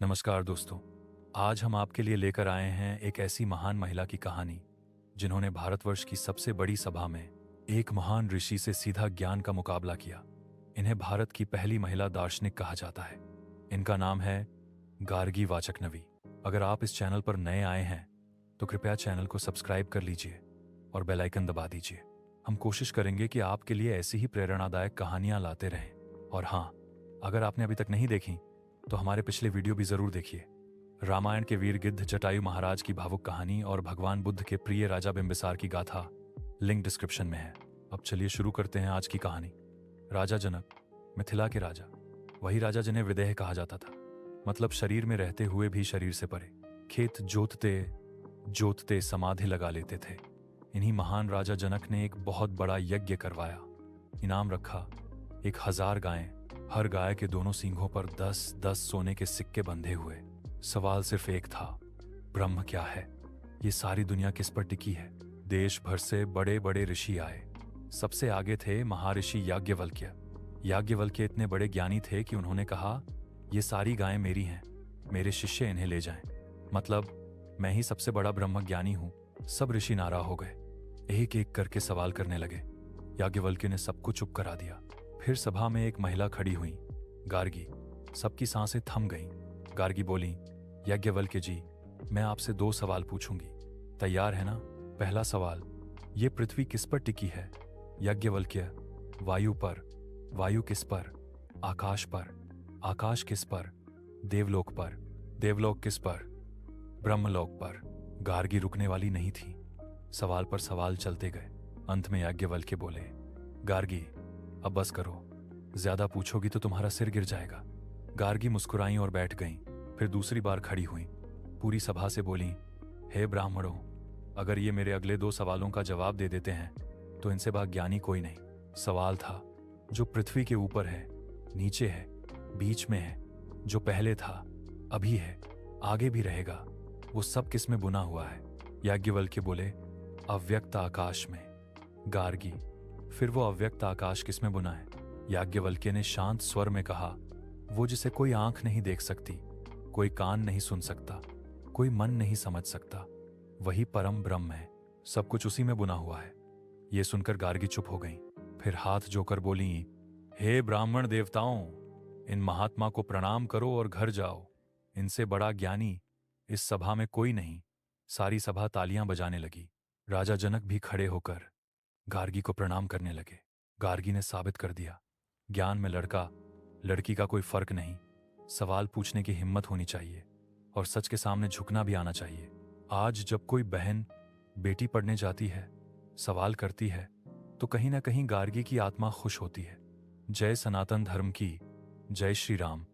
नमस्कार दोस्तों। आज हम आपके लिए लेकर आए हैं एक ऐसी महान महिला की कहानी जिन्होंने भारतवर्ष की सबसे बड़ी सभा में एक महान ऋषि से सीधा ज्ञान का मुकाबला किया। इन्हें भारत की पहली महिला दार्शनिक कहा जाता है। इनका नाम है गार्गी वाचकनवी। अगर आप इस चैनल पर नए आए हैं तो कृपया चैनल को सब्सक्राइब कर लीजिए और बेल आइकन दबा दीजिए। हम कोशिश करेंगे कि आपके लिए ऐसी ही प्रेरणादायक कहानियां लाते रहें। और हाँ, अगर आपने अभी तक नहीं देखी तो हमारे पिछले वीडियो भी जरूर देखिए। रामायण के वीर गिद्ध जटायु महाराज की भावुक कहानी और भगवान बुद्ध के प्रिय राजा बिंबिसार की गाथा लिंक डिस्क्रिप्शन में है। अब चलिए शुरू करते हैं आज की कहानी। राजा जनक, मिथिला के राजा, वही राजा जिन्हें विदेह कहा जाता था, मतलब शरीर में रहते हुए भी शरीर से परे। खेत जोतते जोतते समाधि लगा लेते थे। इन्हीं महान राजा जनक ने एक बहुत बड़ा यज्ञ करवाया। इनाम रखा 1000 गायें, हर गाय के दोनों सींगों पर 10-10 सोने के सिक्के बंधे हुए। सवाल सिर्फ एक था, ब्रह्म क्या है? ये सारी दुनिया किस पर टिकी है? देश भर से बड़े बड़े ऋषि आए। सबसे आगे थे महर्षि याज्ञवल्क्य। याज्ञवल्क्य इतने बड़े ज्ञानी थे कि उन्होंने कहा, ये सारी गायें मेरी हैं, मेरे शिष्य इन्हें ले जाएं। मतलब मैं ही सबसे बड़ा ब्रह्म ज्ञानी हूं। सब ऋषि नाराज हो गए, एक एक करके सवाल करने लगे। याज्ञवल्क्य ने सबको चुप करा दिया। फिर सभा में एक महिला खड़ी हुई, गार्गी। सबकी सांसें थम गईं। गार्गी बोली, याज्ञवल्क्य जी, मैं आपसे 2 सवाल पूछूंगी, तैयार है ना? पहला सवाल, ये पृथ्वी किस पर टिकी है? याज्ञवल्क्य, वायु पर। वायु किस पर? आकाश पर। आकाश किस पर? देवलोक पर। देवलोक किस पर? ब्रह्मलोक पर। गार्गी रुकने वाली नहीं थी। सवाल पर सवाल चलते गए। अंत में याज्ञवल्क्य बोले, गार्गी, अब बस करो, ज्यादा पूछोगी तो तुम्हारा सिर गिर जाएगा। गार्गी मुस्कुराई और बैठ गईं। फिर दूसरी बार खड़ी हुई, पूरी सभा से बोली, हे ब्राह्मणों, अगर ये मेरे अगले 2 सवालों का जवाब दे देते हैं तो इनसे बड़ा ज्ञानी कोई नहीं। सवाल था, जो पृथ्वी के ऊपर है, नीचे है, बीच में है, जो पहले था, अभी है, आगे भी रहेगा, वो सब किस में बुना हुआ है? याज्ञवल्क्य बोले, अव्यक्त आकाश में। गार्गी, फिर वो अव्यक्त आकाश किसमें बुना है? याज्ञवल्क्य ने शांत स्वर में कहा, वो जिसे कोई आंख नहीं देख सकती, कोई कान नहीं सुन सकता, कोई मन नहीं समझ सकता, वही परम ब्रह्म है। सब कुछ उसी में बुना हुआ है। ये सुनकर गार्गी चुप हो गई। फिर हाथ जोकर बोली, हे ब्राह्मण देवताओं, इन महात्मा को प्रणाम करो और घर जाओ। इनसे बड़ा ज्ञानी इस सभा में कोई नहीं। सारी सभा तालियां बजाने लगी। राजा जनक भी खड़े होकर गार्गी को प्रणाम करने लगे। गार्गी ने साबित कर दिया, ज्ञान में लड़का लड़की का कोई फर्क नहीं। सवाल पूछने की हिम्मत होनी चाहिए और सच के सामने झुकना भी आना चाहिए। आज जब कोई बहन बेटी पढ़ने जाती है, सवाल करती है, तो कहीं ना कहीं गार्गी की आत्मा खुश होती है। जय सनातन धर्म की, जय श्री राम।